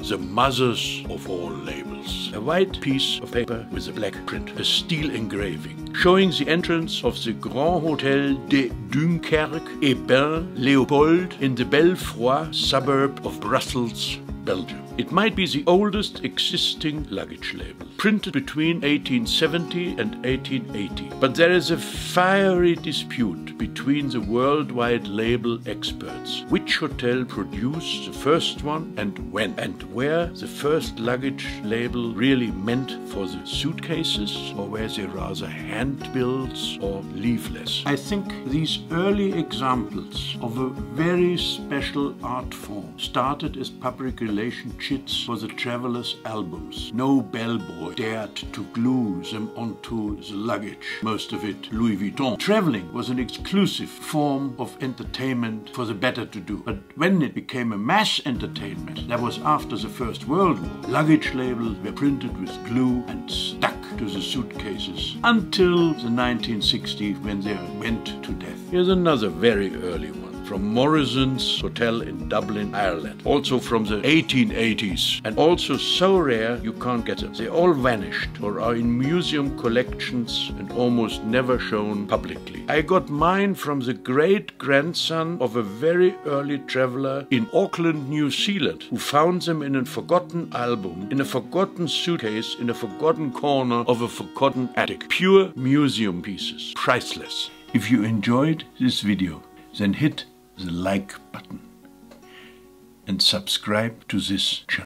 The mothers of all labels. A white piece of paper with a black print, a steel engraving, showing the entrance of the Grand Hotel de Dunkerque et Bain-Léopold in the Belfroid suburb of Brussels, Belgium. It might be the oldest existing luggage label, printed between 1870 and 1880. But there is a fiery dispute between the worldwide label experts. Which hotel produced the first one and when, and where the first luggage label really meant for the suitcases, or were they rather hand-builds or leafless? I think these early examples of a very special art form started as public relation chits for the travelers' albums. No bellboy dared to glue them onto the luggage, most of it Louis Vuitton. Traveling was an exclusive form of entertainment for the better-to-do. But when it became a mass entertainment, that was after the First World War, luggage labels were printed with glue and stuck to the suitcases until the 1960s, when they went to death. Here's another very early one, from Morrison's Hotel in Dublin, Ireland. Also from the 1880s, and also so rare you can't get them. They all vanished or are in museum collections and almost never shown publicly. I got mine from the great-grandson of a very early traveler in Auckland, New Zealand, who found them in a forgotten album, in a forgotten suitcase, in a forgotten corner of a forgotten attic. Pure museum pieces, priceless. If you enjoyed this video, then hit the like button and subscribe to this channel.